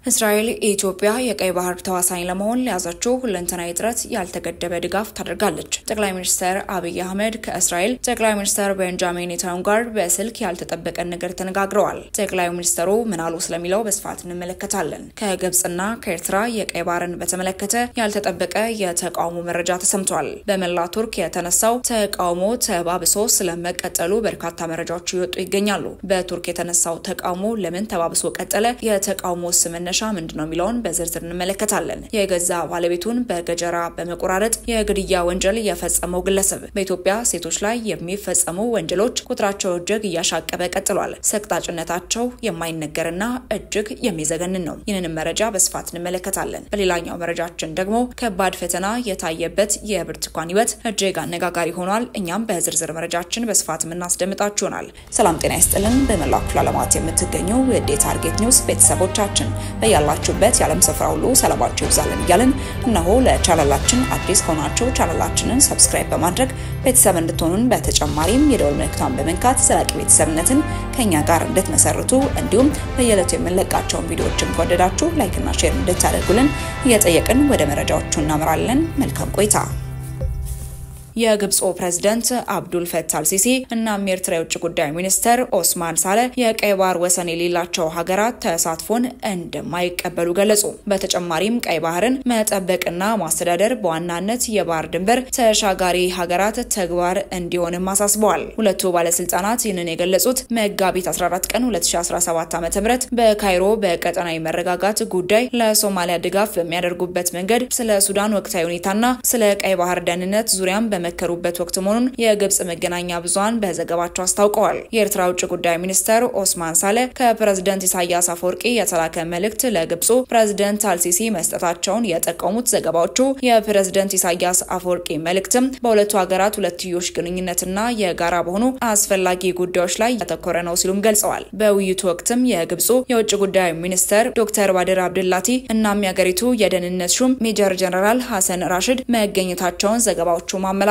እስራኤል ኢትዮጵያ የቀይ ባህር ተዋሳኝ ለመሆን ለያዘችው ሁለንተናዊ ጥረት ያልተገደበ ድጋፍ ታደርጋለች። ጠቅላይ ሚኒስትር አብይ አህመድ ከእስራኤል ጠቅላይ ሚኒስትር ቤንጃሚን ኔታንያሁ ጋር በስልክ ያልተጠበቀ ነገር ተነጋግረዋል። ጠቅላይ ሚኒስትሩ ምን አሉ ስለሚለው በስፋት እንመለከታለን። ከግብጽና ከኤርትራ የቀይ ባህርን በተመለከተ ያልተጠበቀ የተቃውሞ መረጃ ተሰምቷል። በመላ ቱርክ የተነሳው ተቃውሞ ተባብሶ ስለመቀጠሉ በርካታ መረጃዎች ይወጡ ይገኛሉ። በቱርክ የተነሳው ተቃውሞ ለምን ተባብሶ ቀጠለ? የተቃውሞ ስምነ ምንድነው የሚለውን በዝርዝር እንመለከታለን። የገዛ ባለቤቱን በገጀራ በመቆራረጥ የግድያ ወንጀል የፈጸመው ግለሰብ በኢትዮጵያ ሴቶች ላይ የሚፈጸሙ ወንጀሎች ቁጥራቸው እጅግ እያሻቀበ ቀጥሏል። ሰቅጣጭነታቸው የማይነገርና እጅግ የሚዘገንን ነው። ይህንን መረጃ በስፋት እንመለከታለን። በሌላኛው መረጃችን ደግሞ ከባድ ፈተና የታየበት የብርቱካን ሕይወት እጅግ አነጋጋሪ ሆኗል። እኛም በዝርዝር መረጃችን በስፋት እናስደምጣችኋል። ሰላም ጤና ይስጥልን። በመላው ክፍለ ዓለማት የምትገኙ የዴ ታርጌት ኒውስ ቤተሰቦቻችን በያላችሁበት የዓለም ስፍራ ሁሉ ሰላማችሁ ይብዛልን እያልን እነሆ ለቻናላችን አዲስ ሆናችሁ ቻናላችንን ሰብስክራይብ በማድረግ ቤተሰብ እንድትሆኑን በተጨማሪም የደወል ምልክቱን በመንካት ዘላቂ ቤተሰብነትን ከኛ ጋር እንድትመሰርቱ እንዲሁም በየዕለቱ የምንለቃቸውን ቪዲዮዎችን ከወደዳችሁ ላይክ እና ሼር እንድታደርጉልን እየጠየቅን ወደ መረጃዎቹ እናመራለን። መልካም ቆይታ። የግብጽ ፕሬዝዳንት አብዱል ፈታህ አልሲሲ እና የኤርትራ የውጭ ጉዳይ ሚኒስትር ኦስማን ሳለ የቀይ ባህር ወሰን የሌላቸው ሀገራት ተሳትፎን እንደማይቀበሉ ገለጹ። በተጨማሪም ቀይ ባህርን መጠበቅና ማስተዳደር በዋናነት የባህር ድንበር ተሻጋሪ ሀገራት ተግባር እንዲሆንም አሳስበዋል። ሁለቱ ባለስልጣናት ይህንን የገለጹት መጋቢት 14 ቀን 2017 ዓ.ም በካይሮ በቀጠናዊ መረጋጋት ጉዳይ ለሶማሊያ ድጋፍ በሚያደርጉበት መንገድ ስለ ሱዳን ወቅታዊ ሁኔታና ስለ ቀይ ባህር ደህንነት ዙሪያም መከሩበት ወቅት መሆኑን የግብጽ መገናኛ ብዙሃን በዘገባቸው አስታውቀዋል። የኤርትራ ውጭ ጉዳይ ሚኒስትር ኦስማን ሳለ ከፕሬዝዳንት ኢሳያስ አፈወርቂ የተላከ መልእክት ለግብጹ ፕሬዝዳንት አልሲሲ መስጠታቸውን የጠቀሙት ዘገባዎቹ የፕሬዝዳንት ኢሳያስ አፈወርቂ መልእክትም በሁለቱ ሀገራት ሁለትዮሽ ግንኙነትና የጋራ በሆኑ አስፈላጊ ጉዳዮች ላይ ያተኮረ ነው ሲሉም ገልጸዋል። በውይይቱ ወቅትም የግብጹ የውጭ ጉዳይ ሚኒስትር ዶክተር ባድር አብዱላቲ እናም የሀገሪቱ የደህንነት ሹም ሜጀር ጀነራል ሐሰን ራሽድ መገኘታቸውን ዘገባዎቹ ማመላክተዋል።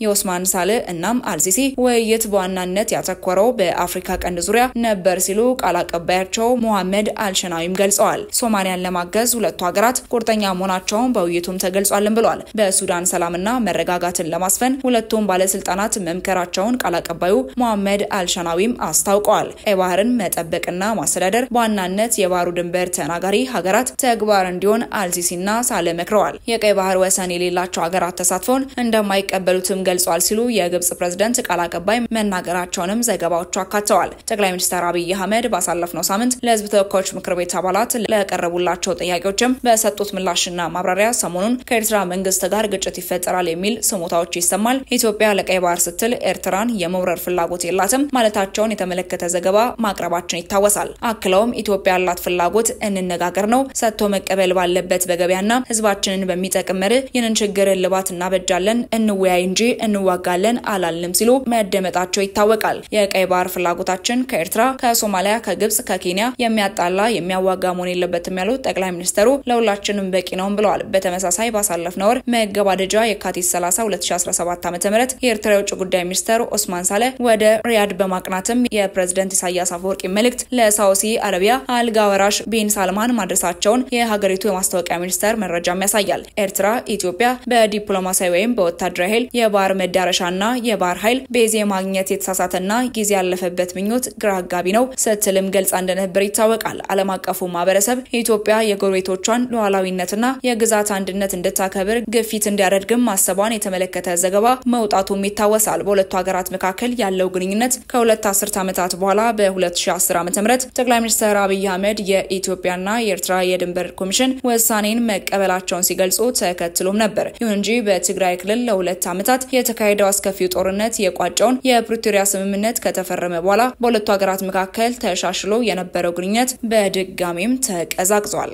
የኦስማን ሳለ እናም አልሲሲ ውይይት በዋናነት ያተኮረው በአፍሪካ ቀንድ ዙሪያ ነበር ሲሉ ቃል አቀባያቸው ሙሐመድ አልሸናዊም ገልጸዋል። ሶማሊያን ለማገዝ ሁለቱ ሀገራት ቁርጠኛ መሆናቸውን በውይይቱም ተገልጿልም ብሏል። በሱዳን ሰላምና መረጋጋትን ለማስፈን ሁለቱም ባለስልጣናት መምከራቸውን ቃል አቀባዩ ሙሐመድ አልሸናዊም አስታውቀዋል። ቀይ ባህርን መጠበቅና ማስተዳደር በዋናነት የባህሩ ድንበር ተናጋሪ ሀገራት ተግባር እንዲሆን አልሲሲና ሳለ መክረዋል። የቀይ ባህር ወሰን የሌላቸው ሀገራት ተሳትፎን እንደማይቀበሉትም ገልጿል ሲሉ የግብጽ ፕሬዝዳንት ቃል አቀባይ መናገራቸውንም ዘገባዎቹ አካተዋል። ጠቅላይ ሚኒስትር አብይ አህመድ ባሳለፍነው ሳምንት ለህዝብ ተወካዮች ምክር ቤት አባላት ለቀረቡላቸው ጥያቄዎችም በሰጡት ምላሽና ማብራሪያ ሰሞኑን ከኤርትራ መንግስት ጋር ግጭት ይፈጠራል የሚል ስሞታዎች ይሰማል፣ ኢትዮጵያ ለቀይ ባህር ስትል ኤርትራን የመውረር ፍላጎት የላትም ማለታቸውን የተመለከተ ዘገባ ማቅረባችን ይታወሳል። አክለውም ኢትዮጵያ ያላት ፍላጎት እንነጋገር ነው፣ ሰጥቶ መቀበል ባለበት በገበያና ህዝባችንን በሚጠቅም መርህ ይህንን ችግር ልባት እናበጃለን፣ እንወያይ እንጂ እንዋጋለን አላልንም ሲሉ መደመጣቸው ይታወቃል። የቀይ ባህር ፍላጎታችን ከኤርትራ፣ ከሶማሊያ፣ ከግብጽ፣ ከኬንያ የሚያጣላ የሚያዋጋ መሆን የለበትም ያሉት ጠቅላይ ሚኒስትሩ ለሁላችንም በቂ ነው ብለዋል። በተመሳሳይ ባሳለፍነው ወር መገባደጃ የካቲት 30 2017 ዓ.ም የኤርትራ የውጭ ጉዳይ ሚኒስትር ኦስማን ሳለ ወደ ሪያድ በማቅናትም የፕሬዝዳንት ኢሳያስ አፈወርቂ መልእክት ለሳውዲ አረቢያ አልጋ ወራሽ ቢን ሳልማን ማድረሳቸውን የሀገሪቱ የማስታወቂያ ሚኒስቴር መረጃም ያሳያል። ኤርትራ ኢትዮጵያ በዲፕሎማሲያዊ ወይም በወታደራዊ ኃይል የባህር መዳረሻና የባህር ኃይል ቤዝ ማግኘት የተሳሳተና ጊዜ ያለፈበት ምኞት ግራ አጋቢ ነው ስትልም ገልጻ እንደነበር ይታወቃል። ዓለም አቀፉ ማህበረሰብ ኢትዮጵያ የጎረቤቶቿን ሉዓላዊነትና የግዛት አንድነት እንድታከብር ግፊት እንዲያደርግም ማሰቧን የተመለከተ ዘገባ መውጣቱም ይታወሳል። በሁለቱ ሀገራት መካከል ያለው ግንኙነት ከሁለት አስርት ዓመታት በኋላ በ2010 ዓ.ም ጠቅላይ ሚኒስትር አብይ አህመድ የኢትዮጵያና የኤርትራ የድንበር ኮሚሽን ውሳኔን መቀበላቸውን ሲገልጹ ተከትሎም ነበር። ይሁን እንጂ በትግራይ ክልል ለሁለት ዓመታት የተካሄደው አስከፊው ጦርነት የቋጨውን የፕሪቶሪያ ስምምነት ከተፈረመ በኋላ በሁለቱ ሀገራት መካከል ተሻሽሎ የነበረው ግንኙነት በድጋሚም ተቀዛቅዟል።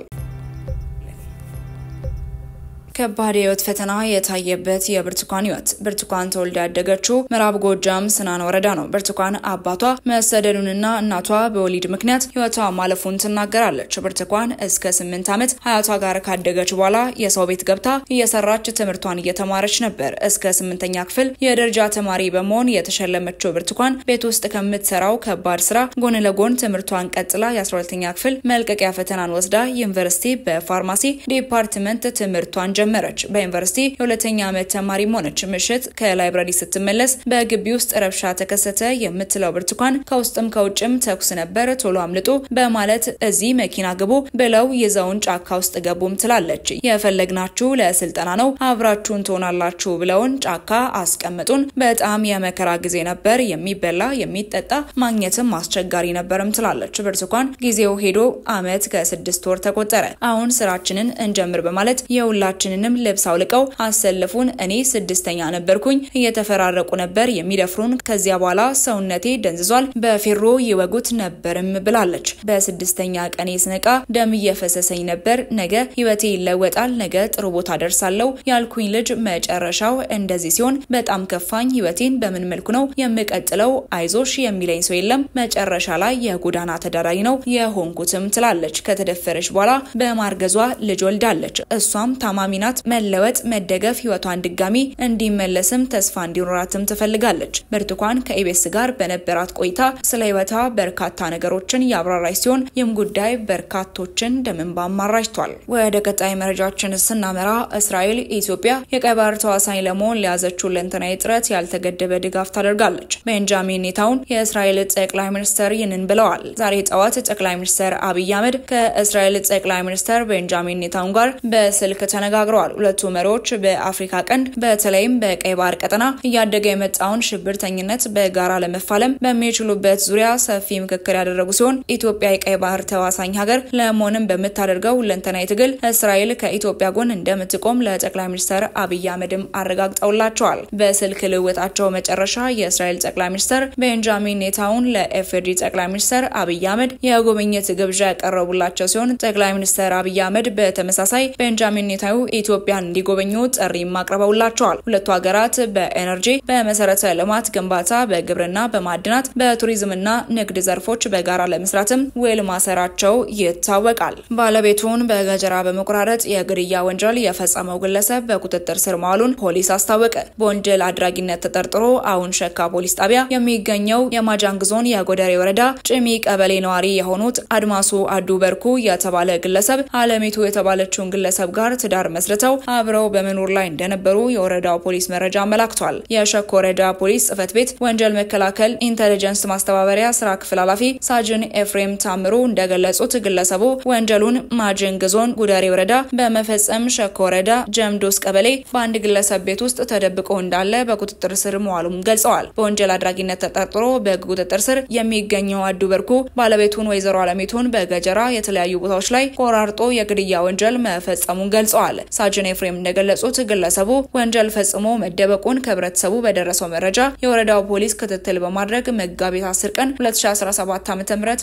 ከባድ የህይወት ፈተና የታየበት የብርቱካን ህይወት። ብርቱካን ተወልዳ ያደገችው ምዕራብ ጎጃም ስናን ወረዳ ነው። ብርቱካን አባቷ መሰደዱንና እናቷ በወሊድ ምክንያት ህይወቷ ማለፉን ትናገራለች። ብርቱካን እስከ 8 ዓመት አያቷ ጋር ካደገች በኋላ የሰው ቤት ገብታ እየሰራች ትምህርቷን እየተማረች ነበር። እስከ 8ኛ ክፍል የደረጃ ተማሪ በመሆን የተሸለመችው ብርቱካን ቤት ውስጥ ከምትሰራው ከባድ ስራ ጎን ለጎን ትምህርቷን ቀጥላ የ12ኛ ክፍል መልቀቂያ ፈተናን ወስዳ ዩኒቨርሲቲ በፋርማሲ ዲፓርትመንት ትምህርቷን ጀመረች። በዩኒቨርሲቲ የሁለተኛ ዓመት ተማሪ ሆነች። ምሽት ከላይብራሪ ስትመለስ በግቢ ውስጥ ረብሻ ተከሰተ የምትለው ብርቱካን ከውስጥም ከውጭም ተኩስ ነበር፣ ቶሎ አምልጡ በማለት እዚህ መኪና ግቡ ብለው ይዘውን ጫካ ውስጥ ገቡም ትላለች። የፈለግናችሁ ለስልጠና ነው አብራችሁን ትሆናላችሁ ብለውን ጫካ አስቀምጡን። በጣም የመከራ ጊዜ ነበር። የሚበላ የሚጠጣ ማግኘትም አስቸጋሪ ነበርም ትላለች። ብርቱካን ጊዜው ሄዶ ዓመት ከ6 ወር ተቆጠረ። አሁን ስራችንን እንጀምር በማለት የሁላችንንም ልብስ አውልቀው አሰልፉን። እኔ 6ኛ ነበርኩኝ። እየተፈራረቁ ነበር የሚደፍሩን። ከዚያ በኋላ ሰውነቴ ደንዝዟል፣ በፌሮ ይወጉት ነበርም ብላለች። በ6ኛ ቀኔ ስነቃ ደም እየፈሰሰኝ ነበር። ነገ ህይወቴ ይለወጣል፣ ነገ ጥሩ ቦታ ደርሳለሁ ያልኩኝ ልጅ መጨረሻው እንደዚህ ሲሆን በጣም ከፋኝ። ህይወቴን በምን መልኩ ነው የምቀጥለው? አይዞሽ የሚለኝ ሰው የለም። መጨረሻ ላይ የጎዳና ተዳዳሪ ነው የሆንኩትም ትላለች። ከተደፈረች በኋላ በማርገዟ ልጅ ወልዳለች። እሷም ታማሚ ናት። መለወጥ፣ መደገፍ፣ ህይወቷን ድጋሚ እንዲመለስም ተስፋ እንዲኖራትም ትፈልጋለች። ብርቱካን ከኢቢኤስ ጋር በነበራት ቆይታ ስለ ህይወቷ በርካታ ነገሮችን ያብራራች ሲሆን ይህም ጉዳይ በርካቶችን ደምንባ ማራጅቷል። ወደ ቀጣይ መረጃችን ስናመራ እስራኤል ኢትዮጵያ የቀይ ባህር ተዋሳኝ ለመሆን ለያዘችው ለንተናዊ ጥረት ያልተገደበ ድጋፍ ታደርጋለች። ቤንጃሚን ኔታንያሁ የእስራኤል ጠቅላይ ሚኒስትር ይህንን ብለዋል። ዛሬ ጠዋት ጠቅላይ ሚኒስትር አብይ አህመድ ከእስራኤል ጠቅላይ ሚኒስትር ቤንጃሚን ኔታንያሁ ጋር በስልክ ተነጋግረዋል። ሁለቱ መሪዎች በአፍሪካ ቀንድ በተለይም በቀይ ባህር ቀጠና እያደገ የመጣውን ሽብርተኝነት በጋራ ለመፋለም በሚችሉበት ዙሪያ ሰፊ ምክክር ያደረጉ ሲሆን ኢትዮጵያ የቀይ ባህር ተዋሳኝ ሀገር ለመሆንም በመታደርገው ሁለንተናዊ ትግል እስራኤል ከኢትዮጵያ ጎን እንደምትቆም ለጠቅላይ ሚኒስትር አብይ አህመድም አረጋግጠውላቸዋል። በስልክ ልውውጣቸው መጨረሻ የእስራኤል ጠቅላይ ሚኒስትር ቤንጃሚን ኔታንያሁ ለኤፍዲ ጠቅላይ ሚኒስትር አብይ አህመድ የጉብኝት ግብዣ ያቀረቡላቸው ሲሆን ጠቅላይ ሚኒስትር አብይ አህመድ በተመሳሳይ ቤንጃሚን ኔታንያሁ ኢትዮጵያን እንዲጎበኙ ጥሪ ማቅረበውላቸዋል። ሁለቱ ሀገራት በኤነርጂ፣ በመሰረተ ልማት ግንባታ፣ በግብርና፣ በማዕድናት፣ በቱሪዝምና ንግድ ዘርፎች በጋራ ለመስራትም ውል ማሰራቸው ይታወቃል። ባለቤቱን በገጀራ በመቆራረጥ የግድያ ወንጀል የፈጸመው ግለሰብ በቁጥጥር ስር መዋሉን ፖሊስ አስታወቀ። በወንጀል አድራጊነት ተጠርጥሮ አሁን ሸካ ፖሊስ ጣቢያ የሚገኘው የማጃንግ ዞን የጎደሬ ወረዳ ጭሚ ቀበሌ ነዋሪ የሆኑት አድማሱ አዱ በርኩ የተባለ ግለሰብ አለሚቱ የተባለችውን ግለሰብ ጋር ትዳር መስርተው አብረው በመኖር ላይ እንደነበሩ የወረዳው ፖሊስ መረጃ አመላክቷል። የሸካ ወረዳ ፖሊስ ጽፈት ቤት ወንጀል መከላከል ኢንተለጀንስ ማስተባበሪያ ስራ ክፍል ኃላፊ ሳጅን ኤፍሬም ታምሩ እንደገለጹት ግለሰቡ ወንጀሉን ማጃንግ ዞን ጎደሬ ወረዳ በመፈጸም ሸካ ወረዳ ጀምዶስ ቀበሌ በአንድ ግለሰብ ቤት ውስጥ ተደብቆ እንዳለ በቁጥጥር ስር መዋሉን ገልጸዋል። በወንጀል አድራጊነት ተጠርጥሮ በቁጥጥር ስር የሚገኘው አዱ በርኩ ባለቤቱን ወይዘሮ አለሚቱን በገጀራ የተለያዩ ቦታዎች ላይ ቆራርጦ የግድያ ወንጀል መፈጸሙን ገልጸዋል። ሳጅን ኤፍሬም እንደገለጹት ግለሰቡ ወንጀል ፈጽሞ መደበቁን ከህብረተሰቡ በደረሰው መረጃ የወረዳው ፖሊስ ክትትል በማድረግ መጋቢት 10 ቀን 2017 ዓ.ም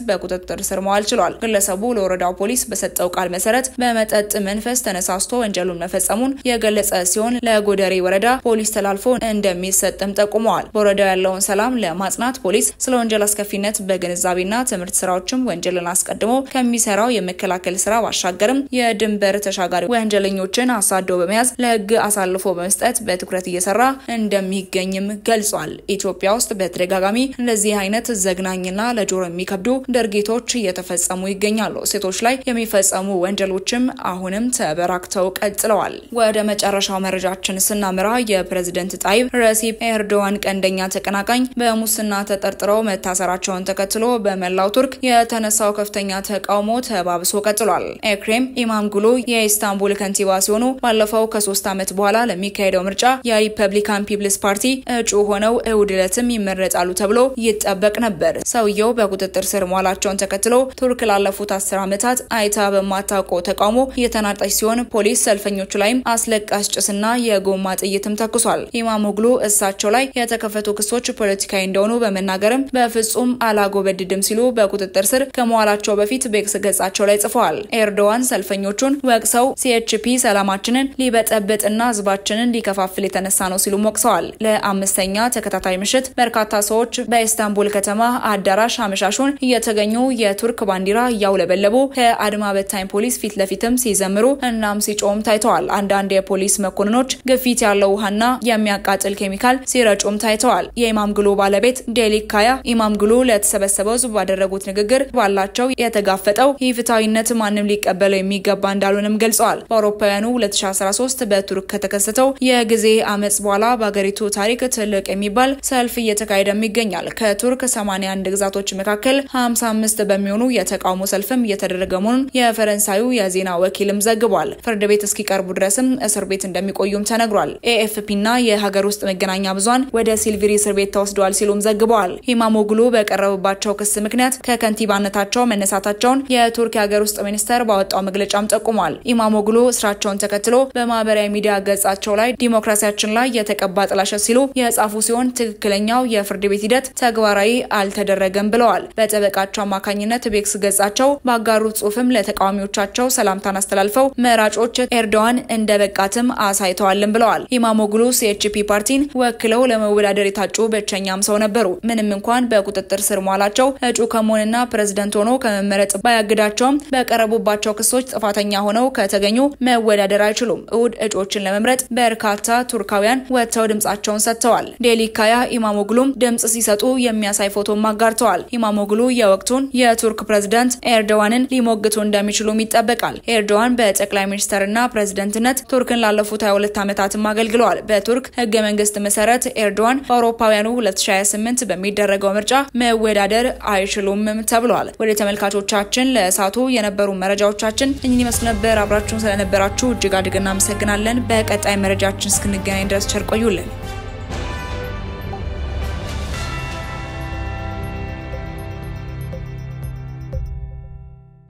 በቁጥጥር ስር መዋል ችሏል። ግለሰቡ ለወረዳው ፖሊስ በሰጠው ቃል መሰረት በመጠጥ መንፈስ ተነሳስቶ ወንጀሉን መፈጸሙን የገለጸ ሲሆን ለጎደሬ ወረዳ ፖሊስ ተላልፎ እንደሚሰጥም ጠቁመዋል። በወረዳው ያለውን ሰላም ለማጽናት ፖሊስ ስለ ወንጀል አስከፊነት በግንዛቤና ትምህርት ስራዎችም ወንጀልን አስቀድሞ ከሚሰራው የመከላከል ስራ ባሻገርም የድንበር ተሻጋሪ ወንጀለኞችን አሳዶ በመያዝ ለህግ አሳልፎ በመስጠት በትኩረት እየሰራ እንደሚገኝም ገልጿል። ኢትዮጵያ ውስጥ በተደጋጋሚ እንደዚህ አይነት ዘግናኝና ለጆሮ የሚከብዱ ድርጊቶች እየተፈጸሙ ይገኛሉ። ሴቶች ላይ የሚፈጸሙ ወንጀሎችም አሁንም ተበራክተው ቀጥለዋል። ወደ መጨረሻው መረጃችን ስናመራ የፕሬዝዳንት ጣይብ ረሲፕ ኤርዶዋን ቀንደኛ ተቀናቃኝ በሙስና ተጠርጥረው መታሰራቸውን ተከትሎ በመላው ቱርክ የተነሳው ከፍተኛ ተቃውሞ ተባብሶ ቀጥሏል። ኤክሬም ኢማምጉሉ የኢስታንቡል ከንቲባ ሲሆኑ ባለፈው ከ3 ዓመት በኋላ ለሚካሄደው ምርጫ የሪፐብሊካን ፒፕልስ ፓርቲ እጩ ሆነው እሁድ ዕለትም ይመረጣሉ ተብሎ ይጠበቅ ነበር። ሰውየው በቁጥጥር ስር መዋላቸውን ተከትሎ ቱርክ ላለፉት 10 ዓመታት አይታ በማታውቀው ተቃውሞ የተናጠች ሲሆን ፖሊስ ሰልፈኞቹ ላይም አስለቃሽ ጭስና የጎማ ጥይትም ተኩሷል። ኢማምጉሉ እሳቸው ላይ የተከፈቱ ክሶች ፖለቲካዊ እንደሆኑ በመናገርም በፍጹም አላጎበድድም ሲሉ በቁጥጥር ስር ከመዋላቸው በፊት በኤክስ ገጻቸው ላይ ጽፈዋል። ኤርዶዋን ሰልፈኞቹን ወቅሰው ሲኤችፒ ሰላም ሰላማችንን ሊበጠብጥና ህዝባችንን ሊከፋፍል የተነሳ ነው ሲሉ ወቅሰዋል። ለአምስተኛ ተከታታይ ምሽት በርካታ ሰዎች በኢስታንቡል ከተማ አዳራሽ አመሻሹን እየተገኙ የቱርክ ባንዲራ ያውለበለቡ ከአድማ በታኝ ፖሊስ ፊት ለፊትም ሲዘምሩ እናም ሲጮም ታይተዋል። አንዳንድ የፖሊስ መኮንኖች ግፊት ያለው ውሃና የሚያቃጥል ኬሚካል ሲረጩም ታይተዋል። የኢማምግሉ ባለቤት ዴሊካያ ኢማምግሉ ለተሰበሰበው ህዝብ ባደረጉት ንግግር ባላቸው የተጋፈጠው ኢፍትሐዊነት ማንም ሊቀበለው የሚገባ እንዳልሆነም ገልጸዋል። በአውሮፓውያኑ 2013 በቱርክ ከተከሰተው የጊዜ አመጽ በኋላ በአገሪቱ ታሪክ ትልቅ የሚባል ሰልፍ እየተካሄደም ይገኛል። ከቱርክ 81 ግዛቶች መካከል 55 በሚሆኑ የተቃውሞ ሰልፍም እየተደረገ መሆኑን የፈረንሳዩ የዜና ወኪልም ዘግቧል። ፍርድ ቤት እስኪቀርቡ ድረስም እስር ቤት እንደሚቆዩም ተነግሯል። ኤኤፍፒና የሀገር ውስጥ መገናኛ ብዙሃን ወደ ሲልቪሪ እስር ቤት ተወስደዋል ሲሉም ዘግበዋል። ኢማሞግሉ በቀረበባቸው ክስ ምክንያት ከከንቲባነታቸው መነሳታቸውን የቱርክ የሀገር ውስጥ ሚኒስተር ባወጣው መግለጫም ጠቁሟል። ኢማሞግሉ እስራቸውን ተከትሎ በማህበራዊ ሚዲያ ገጻቸው ላይ ዲሞክራሲያችን ላይ የተቀባ ጥላሸት ሲሉ የጻፉ ሲሆን ትክክለኛው የፍርድ ቤት ሂደት ተግባራዊ አልተደረገም ብለዋል። በጠበቃቸው አማካኝነት በኤክስ ገጻቸው ባጋሩት ጽሑፍም ለተቃዋሚዎቻቸው ሰላምታን አስተላልፈው መራጮች ኤርዶዋን እንደበቃትም አሳይተዋልም ብለዋል። ኢማሞግሉ ሲኤችፒ ፓርቲን ወክለው ለመወዳደር የታጩ ብቸኛም ሰው ነበሩ። ምንም እንኳን በቁጥጥር ስር መዋላቸው እጩ ከመሆንና ፕሬዝዳንት ሆኖ ከመመረጥ ባያግዳቸውም በቀረቡባቸው ክሶች ጥፋተኛ ሆነው ከተገኙ መወዳደር አይችሉም። እሁድ እጩዎችን ለመምረጥ በርካታ ቱርካውያን ወጥተው ድምጻቸውን ሰጥተዋል። ዴሊካያ ኢማሞግሉም ድምጽ ሲሰጡ የሚያሳይ ፎቶም አጋርተዋል። ኢማሞግሉ የወቅቱን የቱርክ ፕሬዝዳንት ኤርዶዋንን ሊሞግቱ እንደሚችሉም ይጠበቃል። ኤርዶዋን በጠቅላይ ሚኒስተርና ፕሬዝዳንትነት ቱርክን ላለፉት 22 ዓመታትም አገልግለዋል። በቱርክ ህገ መንግስት መሰረት ኤርዶዋን በአውሮፓውያኑ 2028 በሚደረገው ምርጫ መወዳደር አይችሉም ተብሏል። ወደ ተመልካቾቻችን ለእሳቱ የነበሩ መረጃዎቻችን እኚህን ይመስሉ ነበር። አብራችሁን ስለነበራችሁ እጅግ አድርገን እናመሰግናለን። በቀጣይ መረጃችን እስክንገናኝ ድረስ ቸር ቆዩልን።